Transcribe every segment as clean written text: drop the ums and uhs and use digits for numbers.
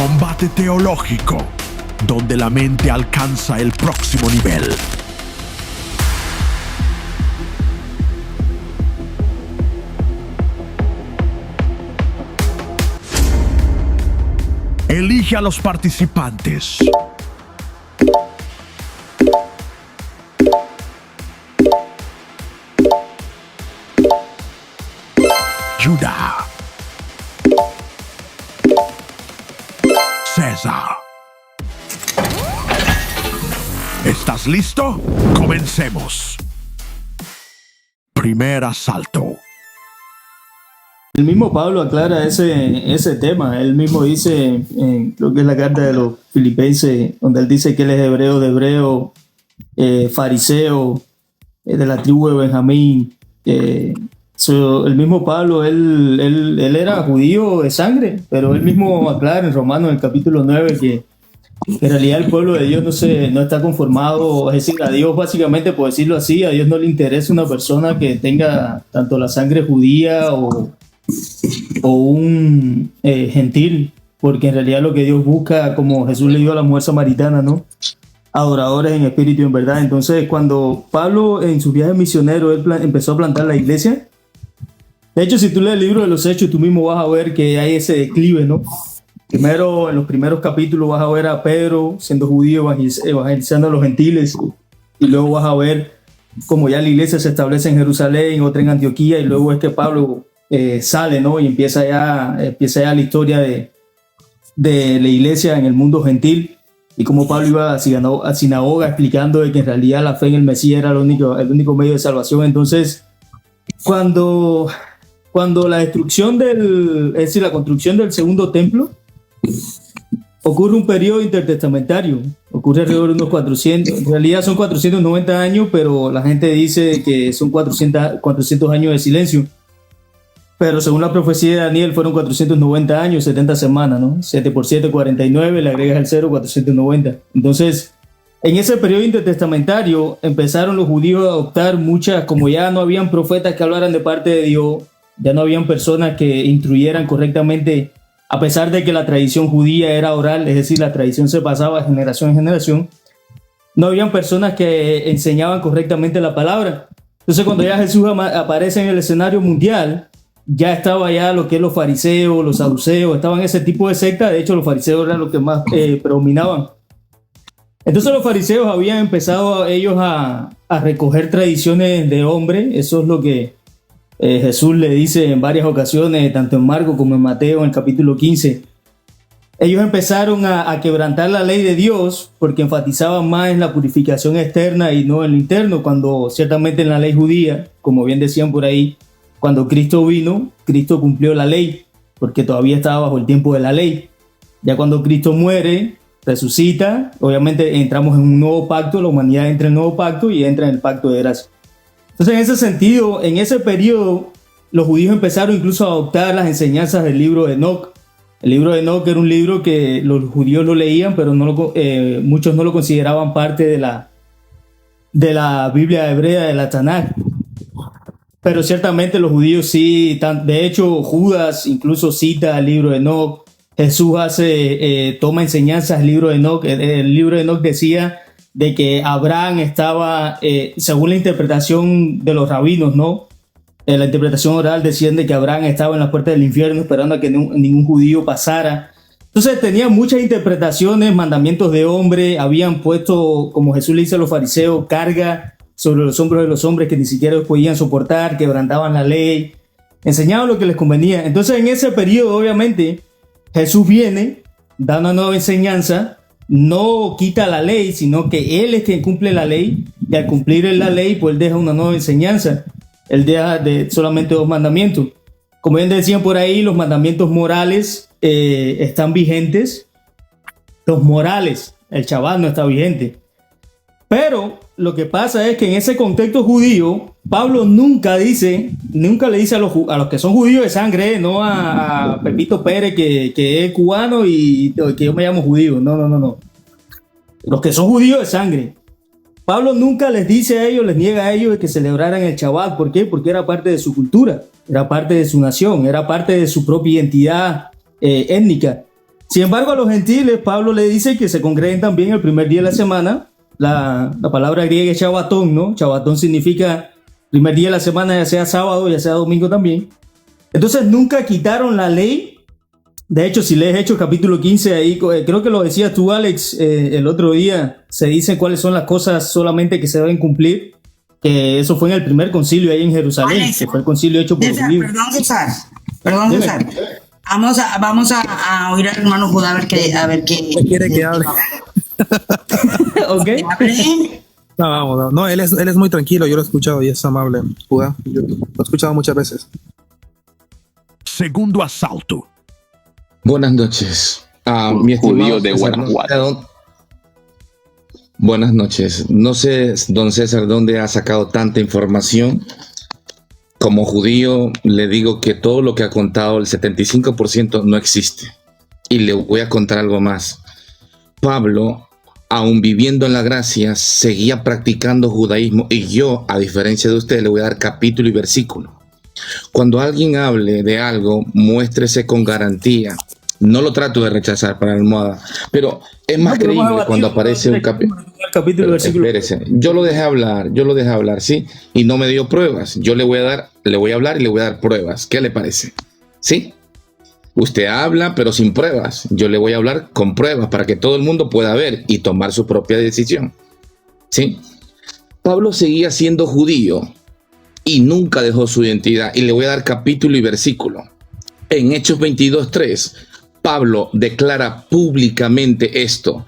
Combate teológico, donde la mente alcanza el próximo nivel. Elige a los participantes. Judá. César. ¿Estás listo? Comencemos. Primer asalto. El mismo Pablo aclara ese tema. Él mismo dice, creo que es la carta de los Filipenses, donde él dice que él es hebreo de hebreo, fariseo, de la tribu de Benjamín. El mismo Pablo, él era judío de sangre, pero él mismo aclara en Romanos, en el capítulo 9, que en realidad el pueblo de Dios no está conformado, es decir, a Dios básicamente, por decirlo así, a Dios no le interesa una persona que tenga tanto la sangre judía o un gentil, porque en realidad lo que Dios busca, como Jesús le dio a la mujer samaritana, ¿no? Adoradores en espíritu y en verdad. Entonces, cuando Pablo en su viaje misionero él empezó a plantar la iglesia, de hecho, si tú lees el libro de los Hechos, tú mismo vas a ver que hay ese declive, ¿no? Primero, en los primeros capítulos vas a ver a Pedro siendo judío evangelizando a los gentiles, y luego vas a ver cómo ya la iglesia se establece en Jerusalén, otra en Antioquía, y luego es que Pablo sale, ¿no? Y empieza ya la historia de la iglesia en el mundo gentil, y cómo Pablo iba a sinagoga explicando de que en realidad la fe en el Mesías era el único medio de salvación. Entonces, cuando la destrucción la construcción del segundo templo, ocurre un periodo intertestamentario, ocurre alrededor de unos 400, en realidad son 490 años, pero la gente dice que son 400 años de silencio. Pero según la profecía de Daniel fueron 490 años, 70 semanas, ¿no? 7 por 7, 49, le agregas el 0, 490. Entonces, en ese periodo intertestamentario empezaron los judíos a adoptar muchas, como ya no habían profetas que hablaran de parte de Dios, ya no habían personas que instruyeran correctamente, a pesar de que la tradición judía era oral, es decir, la tradición se pasaba de generación en generación, no habían personas que enseñaban correctamente la palabra. Entonces, cuando ya Jesús aparece en el escenario mundial, ya estaba ya lo que es los fariseos, los saduceos, estaban ese tipo de secta. De hecho, los fariseos eran los que más predominaban. Entonces los fariseos habían empezado ellos a recoger tradiciones de hombre. Eso es lo que Jesús le dice en varias ocasiones, tanto en Marcos como en Mateo, en el capítulo 15. Ellos empezaron a quebrantar la ley de Dios porque enfatizaban más en la purificación externa y no en lo interno, cuando ciertamente en la ley judía, como bien decían por ahí, cuando Cristo vino, Cristo cumplió la ley, porque todavía estaba bajo el tiempo de la ley. Ya cuando Cristo muere, resucita, obviamente entramos en un nuevo pacto, la humanidad entra en el nuevo pacto y entra en el pacto de gracia. Entonces, en ese sentido, en ese periodo, los judíos empezaron incluso a adoptar las enseñanzas del libro de Enoc. El libro de Enoc era un libro que los judíos lo leían, pero muchos no lo consideraban parte de la Biblia hebrea, de la Tanaj. Pero ciertamente los judíos sí, de hecho Judas incluso cita el libro de Enoc. Jesús toma enseñanzas del libro de Enoc. El libro de Enoc decía de que Abraham estaba, según la interpretación de los rabinos, ¿no? La interpretación oral decían de que Abraham estaba en las puertas del infierno esperando a que ningún judío pasara. Entonces tenía muchas interpretaciones, mandamientos de hombre, habían puesto, como Jesús le dice a los fariseos, carga sobre los hombros de los hombres que ni siquiera los podían soportar, quebrantaban la ley, enseñaban lo que les convenía. Entonces en ese periodo obviamente Jesús viene, da una nueva enseñanza, no quita la ley, sino que Él es quien cumple la ley, y al cumplir la ley pues Él deja una nueva enseñanza. Él deja solamente 2 mandamientos. Como bien decían por ahí, los mandamientos morales están vigentes. Los morales, el Shabbat no está vigente. Pero lo que pasa es que en ese contexto judío, Pablo nunca le dice a los que son judíos de sangre, no a Pepito Pérez que es cubano y que yo me llamo judío. No. Los que son judíos de sangre. Pablo nunca les niega a ellos que celebraran el Shabbat. ¿Por qué? Porque era parte de su cultura, era parte de su nación, era parte de su propia identidad étnica. Sin embargo, a los gentiles, Pablo le dice que se congreguen también el primer día de la semana. La palabra griega es Shabbatón, ¿no? Shabbatón significa primer día de la semana, ya sea sábado, ya sea domingo también. Entonces nunca quitaron la ley. De hecho, si lees Hechos capítulo 15, ahí creo que lo decías tú, Alex, el otro día, se dicen cuáles son las cosas solamente que se deben cumplir, que eso fue en el primer concilio ahí en Jerusalén, Alex, que fue el concilio hecho por los judíos. Perdón, César. Vamos a oír al hermano Judá a ver qué quiere que hable. Ok. No, él es muy tranquilo, yo lo he escuchado y es amable, Judá, yo lo he escuchado muchas veces. Segundo asalto. Buenas noches. Mi estimado Judío de Guanajuato. Buenas noches. No sé, don César, dónde ha sacado tanta información. Como judío, le digo que todo lo que ha contado, el 75% no existe. Y le voy a contar algo más. Pablo, aun viviendo en la gracia, seguía practicando judaísmo. Y yo, a diferencia de usted, le voy a dar capítulo y versículo. Cuando alguien hable de algo, muéstrese con garantía. No lo trato de rechazar para la almohada, pero es más creíble cuando aparece un capítulo y versículo. Espérese, yo lo dejé hablar, ¿sí? Y no me dio pruebas. Yo le voy a hablar y le voy a dar pruebas. ¿Qué le parece? ¿Sí? Usted habla, pero sin pruebas. Yo le voy a hablar con pruebas para que todo el mundo pueda ver y tomar su propia decisión. ¿Sí? Pablo seguía siendo judío y nunca dejó su identidad. Y le voy a dar capítulo y versículo. En Hechos 22:3, Pablo declara públicamente esto: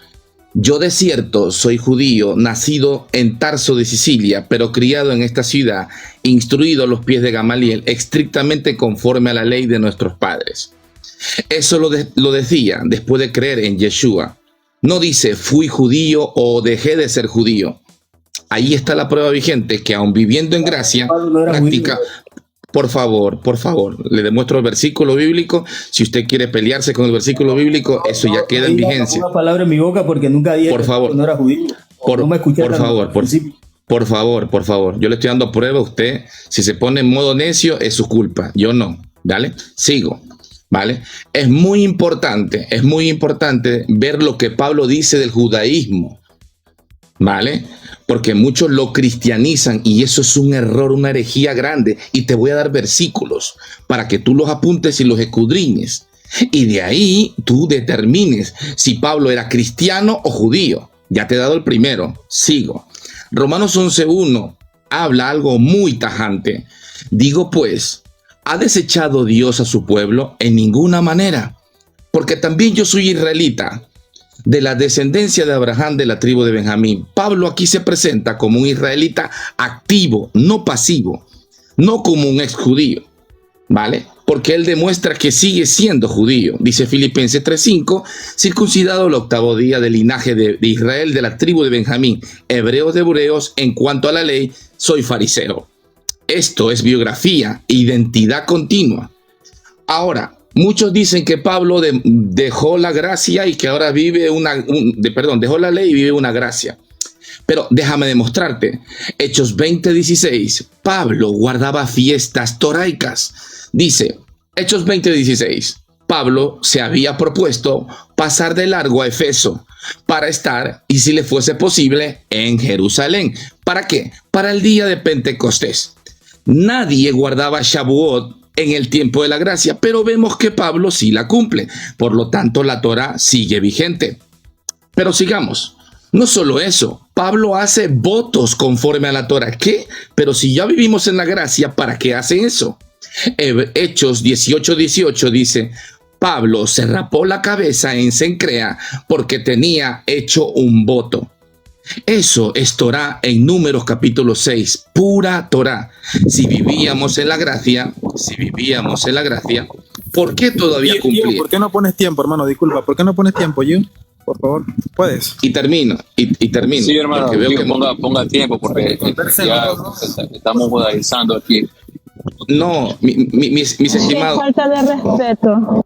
yo de cierto soy judío, nacido en Tarso de Sicilia, pero criado en esta ciudad, instruido a los pies de Gamaliel, estrictamente conforme a la ley de nuestros padres. Eso lo decía después de creer en Yeshua. No dice fui judío o dejé de ser judío. Ahí está la prueba vigente, que aun viviendo en gracia, practica. Por favor, le demuestro el versículo bíblico. Si usted quiere pelearse con el versículo bíblico, eso ya queda en vigencia. No ponga palabra en mi boca porque nunca dije por favor, que no era judío. Por favor. Yo le estoy dando prueba a usted. Si se pone en modo necio, es su culpa. Yo no. ¿Vale? Sigo. ¿Vale? Es muy importante ver lo que Pablo dice del judaísmo. ¿Vale? Porque muchos lo cristianizan y eso es un error, una herejía grande. Y te voy a dar versículos para que tú los apuntes y los escudriñes. Y de ahí tú determines si Pablo era cristiano o judío. Ya te he dado el primero. Sigo. Romanos 11:1 habla algo muy tajante. Digo pues, ¿ha desechado Dios a su pueblo? En ninguna manera. Porque también yo soy israelita, de la descendencia de Abraham, de la tribu de Benjamín. Pablo aquí se presenta como un israelita activo, no pasivo, no como un ex judío, ¿vale? Porque él demuestra que sigue siendo judío. Dice Filipenses 3:5, circuncidado el 8º día del linaje de Israel, de la tribu de Benjamín, hebreos de hebreos, en cuanto a la ley, soy fariseo. Esto es biografía, identidad continua. Ahora, muchos dicen que Pablo dejó la gracia y que ahora vive dejó la ley y vive una gracia. Pero déjame demostrarte. Hechos 20:16, Pablo guardaba fiestas toraicas. Dice, Hechos 20:16, Pablo se había propuesto pasar de largo a Efeso para estar, y si le fuese posible, en Jerusalén. ¿Para qué? Para el día de Pentecostés. Nadie guardaba Shavuot en el tiempo de la gracia, pero vemos que Pablo sí la cumple. Por lo tanto, la Torá sigue vigente. Pero sigamos. No solo eso, Pablo hace votos conforme a la Torá. ¿Qué? Pero si ya vivimos en la gracia, ¿para qué hacen eso? Hechos 18:18 dice, Pablo se rapó la cabeza en Cencrea porque tenía hecho un voto. Eso es Torá en Números capítulo 6, pura Torá. Si vivíamos en la gracia, ¿por qué todavía cumplir? ¿Por qué no pones tiempo, hermano? Disculpa, ¿por qué no pones tiempo, Gio? Por favor, ¿puedes? Y termino. Sí, hermano, porque veo que ponga tiempo porque ya estamos judaizando aquí. No, mis estimados. Falta de respeto.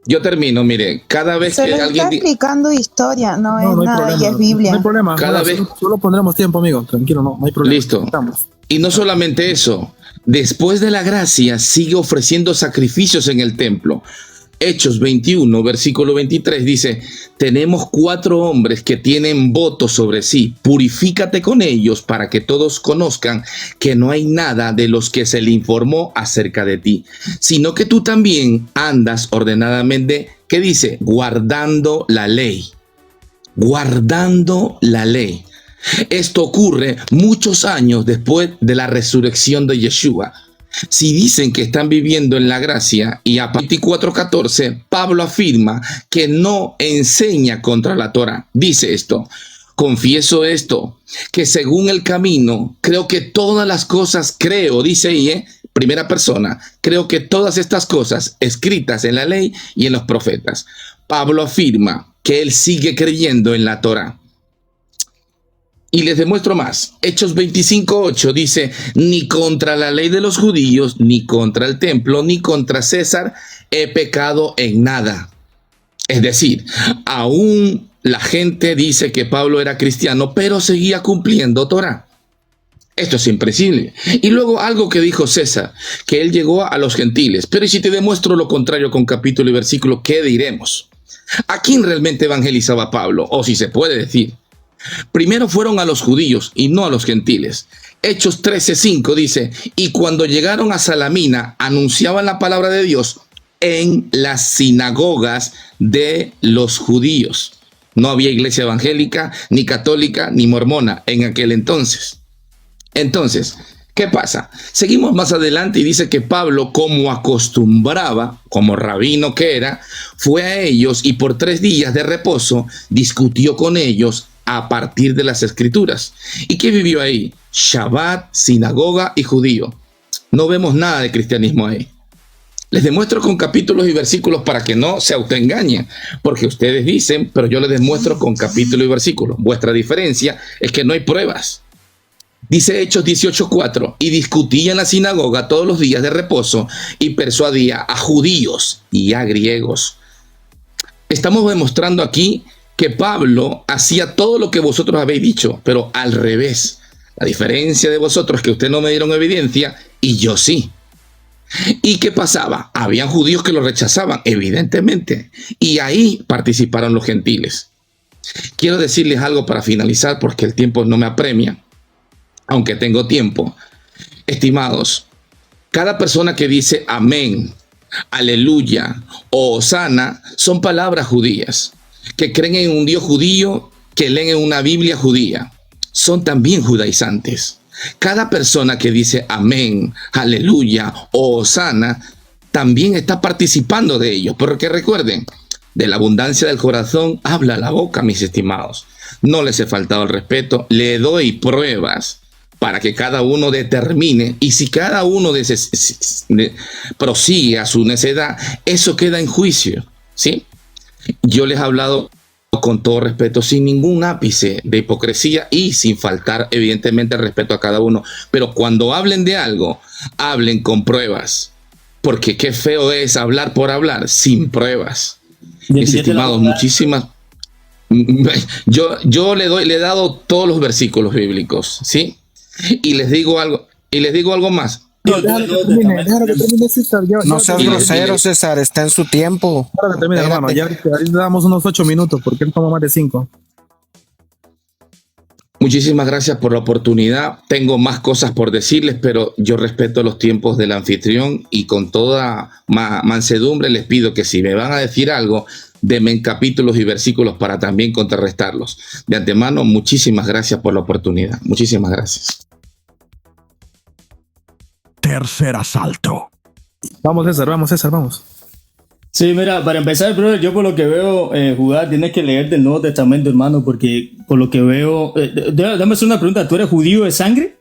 Yo termino, mire, cada vez Se que le alguien... está explicando historia, no es hay nada, problema, y es Biblia. No hay problema. Cada vez... Solo pondremos tiempo, amigo. Tranquilo, no hay problema. Listo. Estamos. Y no solamente eso, después de la gracia sigue ofreciendo sacrificios en el templo. Hechos 21, versículo 23 dice, tenemos 4 hombres que tienen voto sobre sí, purifícate con ellos para que todos conozcan que no hay nada de los que se le informó acerca de ti, sino que tú también andas ordenadamente, ¿qué dice? Guardando la ley. Guardando la ley. Esto ocurre muchos años después de la resurrección de Yeshua. Si dicen que están viviendo en la gracia, y a 24:14, Pablo afirma que no enseña contra la Torá. Dice esto: confieso esto, que según el camino, creo que todas las cosas, dice ahí, primera persona, creo que todas estas cosas escritas en la ley y en los profetas. Pablo afirma que él sigue creyendo en la Torá. Y les demuestro más. Hechos 25:8 dice, ni contra la ley de los judíos, ni contra el templo, ni contra César he pecado en nada. Es decir, aún la gente dice que Pablo era cristiano, pero seguía cumpliendo Torá. Esto es imposible. Y luego algo que dijo César, que él llegó a los gentiles. Pero ¿y si te demuestro lo contrario con capítulo y versículo, qué diremos? ¿A quién realmente evangelizaba Pablo? O si se puede decir. Primero fueron a los judíos y no a los gentiles. Hechos 13:5 dice, y cuando llegaron a Salamina, anunciaban la palabra de Dios en las sinagogas de los judíos. No había iglesia evangélica, ni católica, ni mormona en aquel entonces. Entonces, ¿qué pasa? Seguimos más adelante y dice que Pablo, como acostumbraba, como rabino que era, fue a ellos y por 3 días de reposo discutió con ellos a partir de las escrituras. ¿Y qué vivió ahí? Shabbat, sinagoga y judío. No vemos nada de cristianismo ahí. Les demuestro con capítulos y versículos para que no se autoengañen, porque ustedes dicen, pero yo les demuestro con capítulo y versículo. Vuestra diferencia es que no hay pruebas. Dice Hechos 18:4, y discutía en la sinagoga todos los días de reposo y persuadía a judíos y a griegos. Estamos demostrando aquí que Pablo hacía todo lo que vosotros habéis dicho, pero al revés. La diferencia de vosotros es que ustedes no me dieron evidencia y yo sí. ¿Y qué pasaba? Habían judíos que lo rechazaban, evidentemente, y ahí participaron los gentiles. Quiero decirles algo para finalizar, porque el tiempo no me apremia, aunque tengo tiempo. Estimados, cada persona que dice amén, aleluya o hosana son palabras judías, que creen en un Dios judío, que leen en una Biblia judía. Son también judaizantes. Cada persona que dice amén, aleluya o hosana también está participando de ello. Porque recuerden, de la abundancia del corazón habla la boca, mis estimados. No les he faltado el respeto, le doy pruebas para que cada uno determine, y si cada uno prosigue a su necedad, eso queda en juicio, ¿sí? Yo les he hablado con todo respeto, sin ningún ápice de hipocresía y sin faltar evidentemente el respeto a cada uno, pero cuando hablen de algo, hablen con pruebas, porque qué feo es hablar por hablar sin pruebas. Mis estimados, muchísimas... Yo le he dado todos los versículos bíblicos, ¿sí? Y les digo algo más. No seas grosero, César, está en su tiempo. Ahora que termine, hermano, ya le damos unos 8 minutos, porque él toma más de 5. Muchísimas gracias por la oportunidad. Tengo más cosas por decirles, pero yo respeto los tiempos del anfitrión y con toda mansedumbre les pido que si me van a decir algo, denme en capítulos y versículos para también contrarrestarlos. De antemano, muchísimas gracias por la oportunidad. Muchísimas gracias. Tercer asalto. Vamos, César, vamos. Sí, mira, para empezar, brother, yo por lo que veo, Judá, tienes que leer del Nuevo Testamento, hermano, porque por lo que veo... Dame hacer una pregunta, ¿tú eres judío de sangre?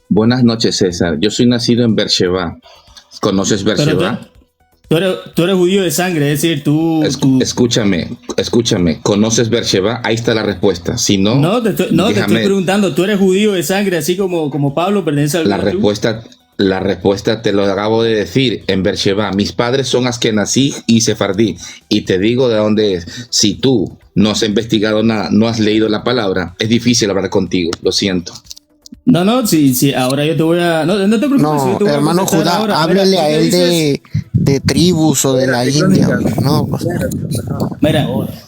Buenas noches, César. Yo soy nacido en Beersheba. ¿Conoces Beersheba? Tú eres judío de sangre, es decir, tú... Escúchame. ¿Conoces Beersheba? Ahí está la respuesta. Si no... No, te estoy preguntando, ¿tú eres judío de sangre, así como Pablo pertenece al... La respuesta te lo acabo de decir. En Beersheba, mis padres son askenazí y sefardí. Y te digo de dónde es. Si tú no has investigado nada, no has leído la palabra, es difícil hablar contigo. Lo siento. No, sí, ahora yo te voy a... No te preocupes, yo No, te voy a hermano contestar Judá, ahora. háblele Mira, a tú me él dices... de tribus o de la India, güey. No, pues, Mira,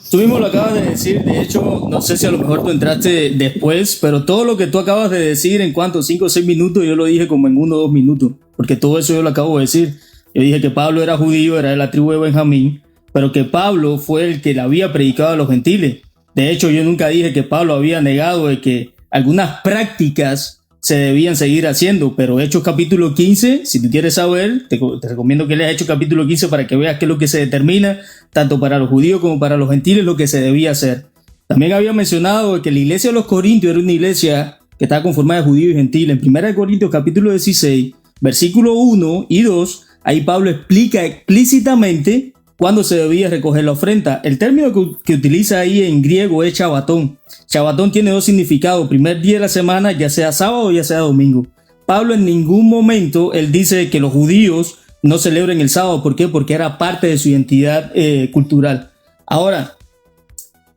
tú mismo lo acabas de decir, de hecho, no sé si a lo mejor tú entraste después, pero todo lo que tú acabas de decir en cuanto 5 o 6 minutos, yo lo dije como en 1 o 2 minutos, porque todo eso yo lo acabo de decir. Yo dije que Pablo era judío, era de la tribu de Benjamín, pero que Pablo fue el que le había predicado a los gentiles. De hecho, yo nunca dije que Pablo había negado de que algunas prácticas se debían seguir haciendo, pero Hechos capítulo 15, si tú quieres saber, te recomiendo que leas Hechos capítulo 15 para que veas qué es lo que se determina, tanto para los judíos como para los gentiles, lo que se debía hacer. También había mencionado que la iglesia de los Corintios era una iglesia que estaba conformada de judíos y gentiles. En 1 Corintios capítulo 16, versículo 1 y 2, ahí Pablo explica explícitamente cuándo se debía recoger la ofrenda. El término que utiliza ahí en griego es Shabbatón. Shabbatón tiene 2 significados: primer día de la semana, ya sea sábado o ya sea domingo. Pablo en ningún momento él dice que los judíos no celebren el sábado. ¿Por qué? Porque era parte de su identidad cultural. Ahora,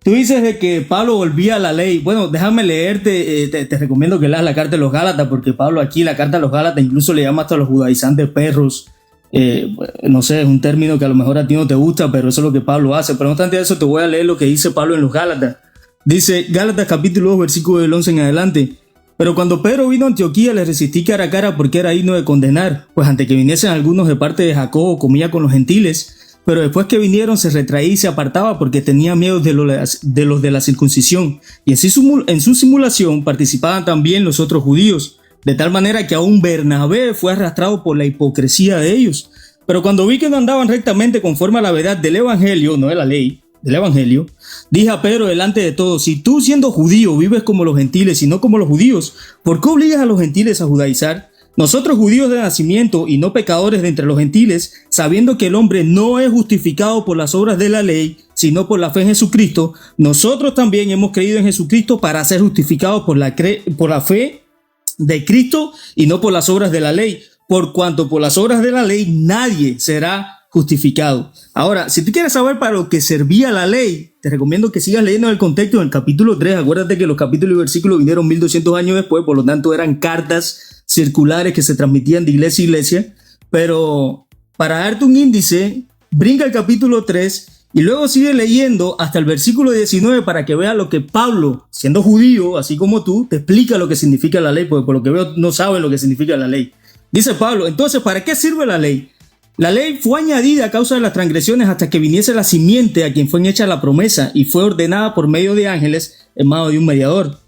tú dices de que Pablo volvía a la ley. Bueno, déjame leerte, te recomiendo que leas la carta de los Gálatas, porque Pablo aquí, la carta de los Gálatas, incluso le llama hasta a los judaizantes perros. No sé, es un término que a lo mejor a ti no te gusta, pero eso es lo que Pablo hace. Pero no obstante eso, te voy a leer lo que dice Pablo en los Gálatas. Dice Gálatas capítulo 2, versículo del 11 en adelante: pero cuando Pedro vino a Antioquía, le resistí cara a cara porque era digno de condenar, pues antes que viniesen algunos de parte de Jacobo, comía con los gentiles, pero después que vinieron se retraía y se apartaba porque tenía miedo de los de la circuncisión, y en su simulación participaban también los otros judíos, de tal manera que aún Bernabé fue arrastrado por la hipocresía de ellos. Pero cuando vi que no andaban rectamente conforme a la verdad del evangelio, no de la ley, del evangelio, dije a Pedro delante de todos: si tú, siendo judío, vives como los gentiles y no como los judíos, ¿por qué obligas a los gentiles a judaizar? Nosotros, judíos de nacimiento y no pecadores de entre los gentiles, sabiendo que el hombre no es justificado por las obras de la ley, sino por la fe en Jesucristo, nosotros también hemos creído en Jesucristo para ser justificados por la fe de Cristo y no por las obras de la ley, por cuanto por las obras de la ley nadie será justificado. Ahora, si tú quieres saber para lo que servía la ley, te recomiendo que sigas leyendo el contexto en el capítulo 3. Acuérdate que los capítulos y versículos vinieron 1200 años después, por lo tanto eran cartas circulares que se transmitían de iglesia a iglesia. Pero para darte un índice, brinca el capítulo 3 y luego sigue leyendo hasta el versículo 19 para que veas lo que Pablo, siendo judío, así como tú, te explica lo que significa la ley, porque por lo que veo no saben lo que significa la ley. Dice Pablo: entonces, ¿para qué sirve la ley? La ley fue añadida a causa de las transgresiones hasta que viniese la simiente a quien fue hecha la promesa, y fue ordenada por medio de ángeles en mano de un mediador.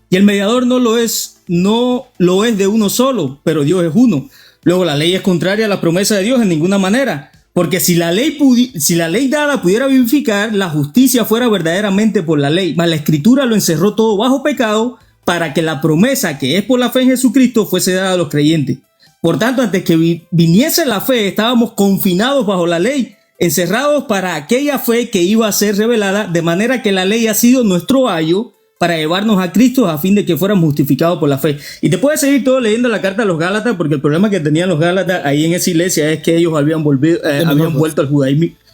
Y el mediador no lo es de uno solo, pero Dios es uno. Luego, la ley es contraria a la promesa de Dios en ninguna manera, porque si la ley dada pudiera vivificar, la justicia fuera verdaderamente por la ley, mas la escritura lo encerró todo bajo pecado, para que la promesa que es por la fe en Jesucristo fuese dada a los creyentes. Por tanto, antes que viniese la fe, estábamos confinados bajo la ley, encerrados para aquella fe que iba a ser revelada, de manera que la ley ha sido nuestro ayo para llevarnos a Cristo a fin de que fuéramos justificados por la fe. Y te puedes seguir todo leyendo la carta a los Gálatas, porque el problema que tenían los Gálatas ahí en esa iglesia es que ellos habían vuelto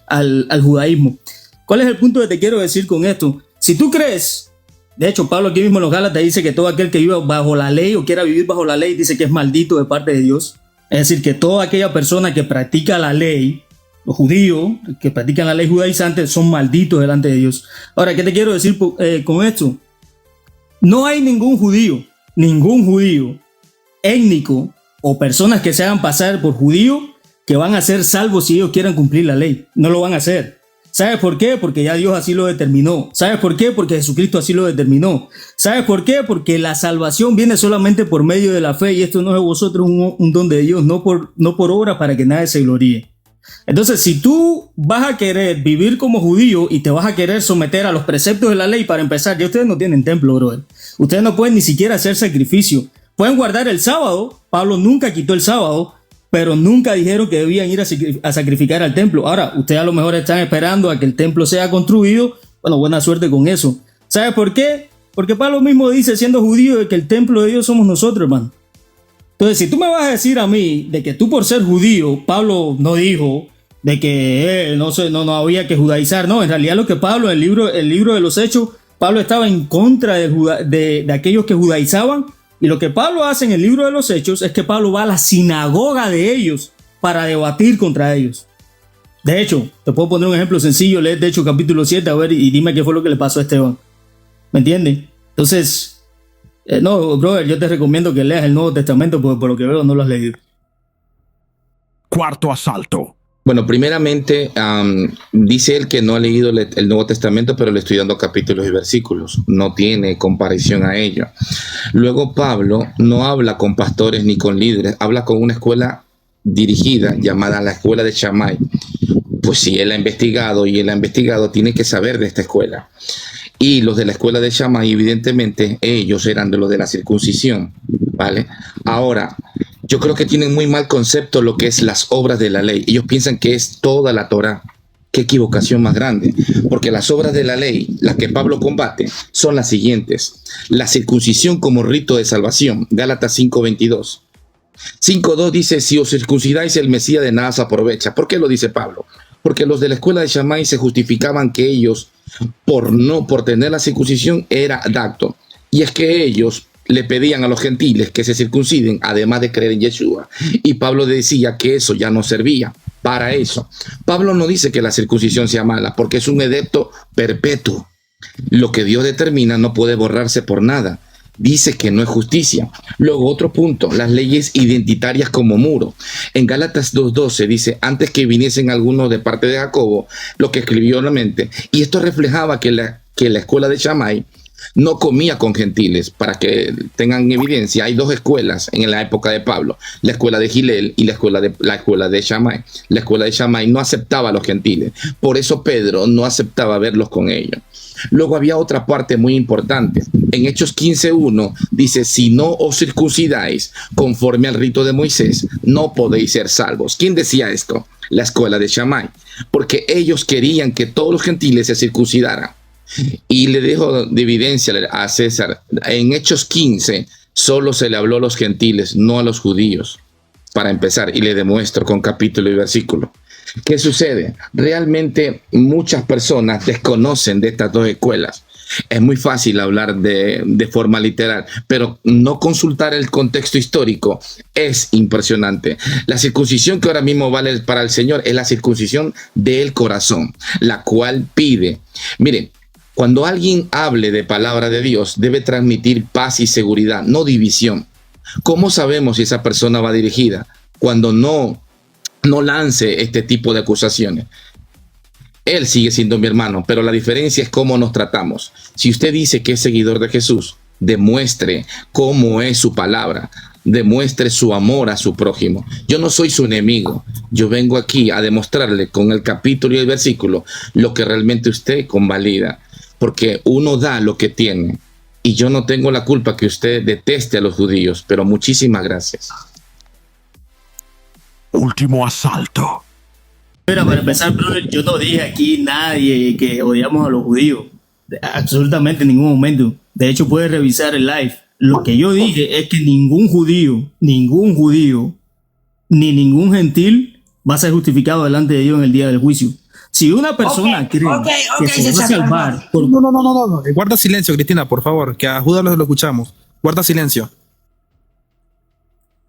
al judaísmo. ¿Cuál es el punto que te quiero decir con esto? Si tú crees, de hecho Pablo aquí mismo en los Gálatas dice que todo aquel que viva bajo la ley o quiera vivir bajo la ley, dice que es maldito de parte de Dios. Es decir, que toda aquella persona que practica la ley, los judíos que practican la ley judaizante, son malditos delante de Dios. Ahora, ¿qué te quiero decir con esto? No hay ningún judío étnico o personas que se hagan pasar por judío que van a ser salvos si ellos quieran cumplir la ley. No lo van a hacer. ¿Sabes por qué? Porque ya Dios así lo determinó. ¿Sabes por qué? Porque Jesucristo así lo determinó. ¿Sabes por qué? Porque la salvación viene solamente por medio de la fe, y esto no es de vosotros un don de Dios, no por obra, para que nadie se gloríe. Entonces, si tú vas a querer vivir como judío y te vas a querer someter a los preceptos de la ley, para empezar, ya ustedes no tienen templo, brother. Ustedes no pueden ni siquiera hacer sacrificio. Pueden guardar el sábado. Pablo nunca quitó el sábado, pero nunca dijeron que debían ir a sacrificar al templo. Ahora, ustedes a lo mejor están esperando a que el templo sea construido. Bueno, buena suerte con eso. ¿Sabes por qué? Porque Pablo mismo dice, siendo judío, de que el templo de Dios somos nosotros, hermano. Entonces, si tú me vas a decir a mí de que tú por ser judío, Pablo no dijo de que no había que judaizar. No, en realidad lo que Pablo, el libro de los Hechos, Pablo estaba en contra de aquellos que judaizaban, Y lo que Pablo hace en el libro de los Hechos es que Pablo va a la sinagoga de ellos para debatir contra ellos. De hecho, te puedo poner un ejemplo sencillo, lee de hecho capítulo 7, a ver, y dime qué fue lo que le pasó a Esteban. ¿Me entienden? Entonces, no, brother, yo te recomiendo que leas el Nuevo Testamento porque por lo que veo no lo has leído. Cuarto asalto. Bueno, primeramente, dice él que no ha leído el Nuevo Testamento, pero le estoy dando capítulos y versículos. No tiene comparación a ello. Luego Pablo no habla con pastores ni con líderes, habla con una escuela dirigida llamada la escuela de Shammai. Pues si él ha investigado tiene que saber de esta escuela. Y los de la escuela de Shammai, evidentemente, ellos eran de los de la circuncisión, ¿vale? Ahora, yo creo que tienen muy mal concepto lo que es las obras de la ley. Ellos piensan que es toda la Torá. Qué equivocación más grande, porque las obras de la ley, las que Pablo combate, son las siguientes. La circuncisión como rito de salvación, Gálatas 5:22. 5:2 dice, si os circuncidáis el Mesías de nada os aprovecha. ¿Por qué lo dice Pablo? Porque los de la escuela de Shammai se justificaban que ellos, por tener la circuncisión, era dacto. Y es que ellos le pedían a los gentiles que se circunciden, además de creer en Yeshua. Y Pablo decía que eso ya no servía para eso. Pablo no dice que la circuncisión sea mala, porque es un edicto perpetuo. Lo que Dios determina no puede borrarse por nada. Dice que no es justicia. Luego otro punto, las leyes identitarias como muro. En Gálatas 2:12 dice, antes que viniesen algunos de parte de Jacobo, lo que escribió la mente. Y esto reflejaba que la escuela de Shammai no comía con gentiles. Para que tengan evidencia, hay dos escuelas en la época de Pablo, la escuela de Gilel y la escuela de Shammai. La escuela de Shammai no aceptaba a los gentiles, por eso Pedro no aceptaba verlos con ellos. Luego había otra parte muy importante. En Hechos 15:1 dice, si no os circuncidáis conforme al rito de Moisés, no podéis ser salvos. ¿Quién decía esto? La escuela de Shammai, porque ellos querían que todos los gentiles se circuncidaran. Y le dejo de evidencia a César, en Hechos 15 solo se le habló a los gentiles, no a los judíos, para empezar, y le demuestro con capítulo y versículo. ¿Qué sucede? Realmente muchas personas desconocen de estas dos escuelas. Es muy fácil hablar de forma literal, pero no consultar el contexto histórico es impresionante. La circuncisión que ahora mismo vale para el Señor es la circuncisión del corazón, la cual pide. Miren, cuando alguien hable de palabra de Dios, debe transmitir paz y seguridad, no división. ¿Cómo sabemos si esa persona va dirigida? Cuando no lance este tipo de acusaciones. Él sigue siendo mi hermano, pero la diferencia es cómo nos tratamos. Si usted dice que es seguidor de Jesús, demuestre cómo es su palabra, demuestre su amor a su prójimo. Yo no soy su enemigo, yo vengo aquí a demostrarle con el capítulo y el versículo lo que realmente usted convalida, porque uno da lo que tiene, y yo no tengo la culpa que usted deteste a los judíos, pero muchísimas gracias. Último asalto. Mira, para empezar, brother, yo no dije aquí nadie que odiamos a los judíos. Absolutamente en ningún momento. De hecho, puedes revisar el live. Lo que yo dije es que ningún judío, ni ningún gentil va a ser justificado delante de Dios en el día del juicio. Si una persona cree que se va a salvar... No. Guarda silencio, Cristina, por favor, que a Judas lo escuchamos. Guarda silencio.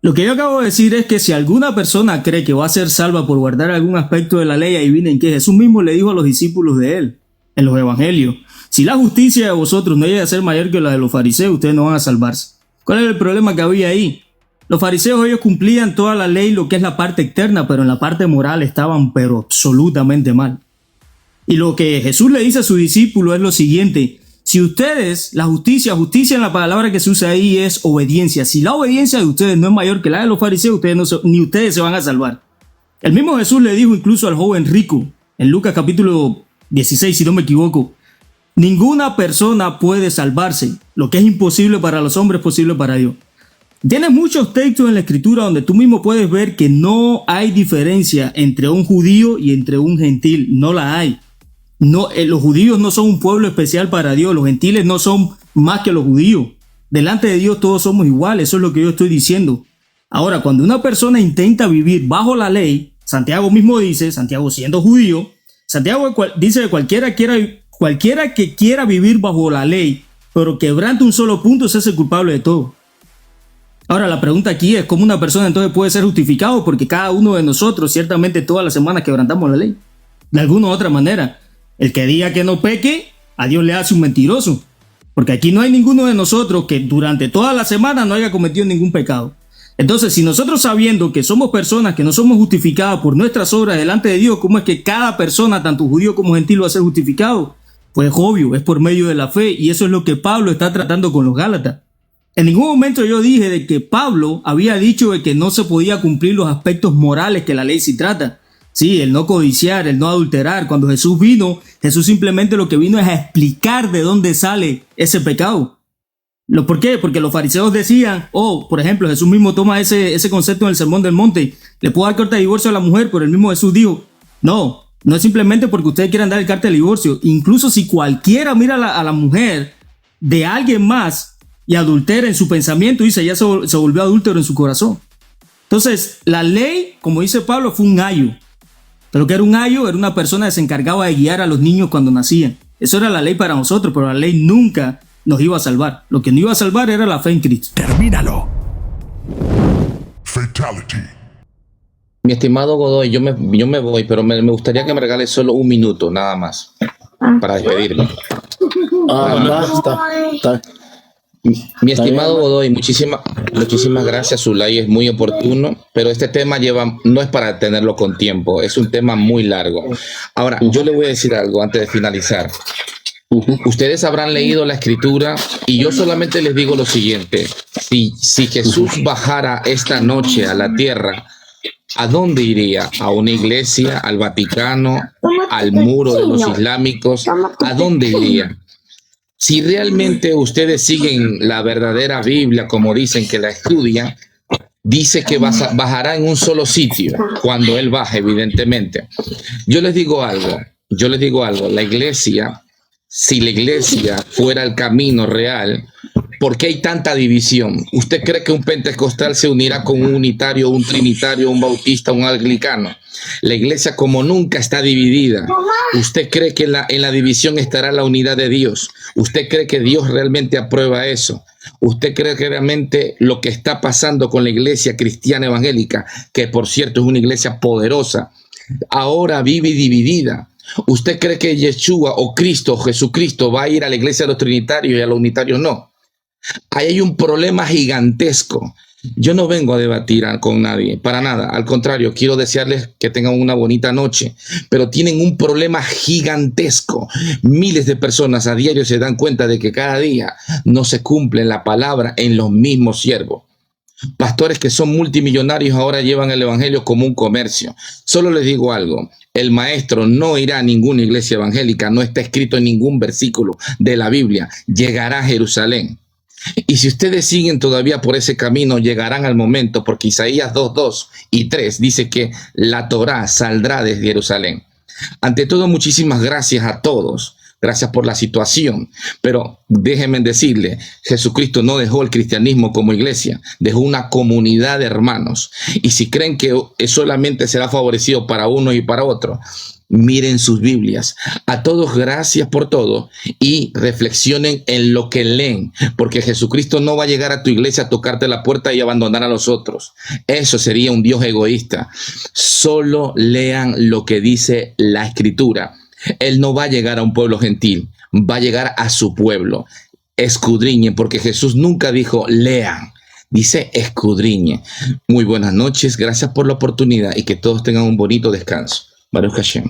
Lo que yo acabo de decir es que si alguna persona cree que va a ser salva por guardar algún aspecto de la ley, adivinen que Jesús mismo le dijo a los discípulos de él en los evangelios: si la justicia de vosotros no llega a ser mayor que la de los fariseos, ustedes no van a salvarse. ¿Cuál es el problema que había ahí? Los fariseos, ellos cumplían toda la ley, lo que es la parte externa, pero en la parte moral estaban pero absolutamente mal. Y lo que Jesús le dice a sus discípulos es lo siguiente: si ustedes, la justicia en la palabra que se usa ahí es obediencia. Si la obediencia de ustedes no es mayor que la de los fariseos, ni ustedes se van a salvar. El mismo Jesús le dijo incluso al joven rico, en Lucas capítulo 16, si no me equivoco: ninguna persona puede salvarse. Lo que es imposible para los hombres es posible para Dios. Tienes muchos textos en la escritura donde tú mismo puedes ver que no hay diferencia entre un judío y entre un gentil. No la hay. No, los judíos no son un pueblo especial para Dios. Los gentiles no son más que los judíos. Delante de Dios todos somos iguales. Eso es lo que yo estoy diciendo. Ahora, cuando una persona intenta vivir bajo la ley, Santiago mismo dice, Santiago siendo judío, Santiago dice que cualquiera que quiera vivir bajo la ley, pero quebrante un solo punto, se hace culpable de todo. Ahora, la pregunta aquí es cómo una persona entonces puede ser justificado, porque cada uno de nosotros ciertamente todas las semanas quebrantamos la ley, de alguna u otra manera. El que diga que no peque, a Dios le hace un mentiroso, porque aquí no hay ninguno de nosotros que durante toda la semana no haya cometido ningún pecado. Entonces, si nosotros sabiendo que somos personas que no somos justificadas por nuestras obras delante de Dios, ¿cómo es que cada persona, tanto judío como gentil, va a ser justificado? Pues obvio, es por medio de la fe, y eso es lo que Pablo está tratando con los Gálatas. En ningún momento yo dije de que Pablo había dicho de que no se podía cumplir los aspectos morales que la ley sí trata. Sí, el no codiciar, el no adulterar. Cuando Jesús vino, Jesús simplemente lo que vino es a explicar de dónde sale ese pecado. ¿Por qué? Porque los fariseos decían, por ejemplo, Jesús mismo toma ese concepto en el Sermón del Monte. Le puedo dar carta de divorcio a la mujer, pero el mismo Jesús dijo, no es simplemente porque ustedes quieran dar el carta de divorcio. Incluso si cualquiera mira a la mujer de alguien más y adultera en su pensamiento, dice, ya se volvió adúltero en su corazón. Entonces, la ley, como dice Pablo, fue un ayo. Pero que era un ayo, era una persona que se encargaba de guiar a los niños cuando nacían. Eso era la ley para nosotros, pero la ley nunca nos iba a salvar. Lo que nos iba a salvar era la fe en Cristo. Termínalo. Fatality. Mi estimado Godoy, yo me voy, pero me gustaría que me regales solo un minuto, nada más, para despedirme. Basta. Mi estimado Godoy, muchísimas gracias. Su like es muy oportuno, pero este tema no es para tenerlo con tiempo, es un tema muy largo. Ahora, yo le voy a decir algo antes de finalizar. Ustedes habrán leído la escritura y yo solamente les digo lo siguiente: si Jesús bajara esta noche a la tierra, ¿a dónde iría? ¿A una iglesia? ¿Al Vaticano? ¿Al muro de los islámicos? ¿A dónde iría? Si realmente ustedes siguen la verdadera Biblia, como dicen que la estudian, dice que bajará en un solo sitio, cuando Él baje, evidentemente. Yo les digo algo, la iglesia, si la iglesia fuera el camino real, ¿por qué hay tanta división? ¿Usted cree que un pentecostal se unirá con un unitario, un trinitario, un bautista, un anglicano? La iglesia como nunca está dividida. ¿Usted cree que en la división estará la unidad de Dios? ¿Usted cree que Dios realmente aprueba eso? ¿Usted cree que realmente lo que está pasando con la iglesia cristiana evangélica, que por cierto es una iglesia poderosa, ahora vive dividida? ¿Usted cree que Yeshua o Cristo o Jesucristo va a ir a la iglesia de los trinitarios y a los unitarios? No. Ahí hay un problema gigantesco. Yo no vengo a debatir con nadie, para nada. Al contrario, quiero desearles que tengan una bonita noche, pero tienen un problema gigantesco. Miles de personas a diario se dan cuenta de que cada día no se cumple la palabra en los mismos siervos. Pastores que son multimillonarios ahora llevan el evangelio como un comercio. Solo les digo algo: el maestro no irá a ninguna iglesia evangélica, no está escrito en ningún versículo de la Biblia. Llegará a Jerusalén. Y si ustedes siguen todavía por ese camino, llegarán al momento, porque Isaías 2:2 y 3 dice que la Torá saldrá de Jerusalén. Ante todo, muchísimas gracias a todos. Gracias por la situación, pero déjenme decirle, Jesucristo no dejó el cristianismo como iglesia, dejó una comunidad de hermanos. Y si creen que solamente será favorecido para uno y para otro, miren sus Biblias. A todos gracias por todo y reflexionen en lo que leen, porque Jesucristo no va a llegar a tu iglesia a tocarte la puerta y abandonar a los otros. Eso sería un Dios egoísta. Solo lean lo que dice la Escritura. Él no va a llegar a un pueblo gentil, va a llegar a su pueblo. Escudriñen, porque Jesús nunca dijo lean, dice escudriñen. Muy buenas noches, gracias por la oportunidad y que todos tengan un bonito descanso. Baruch Hashem.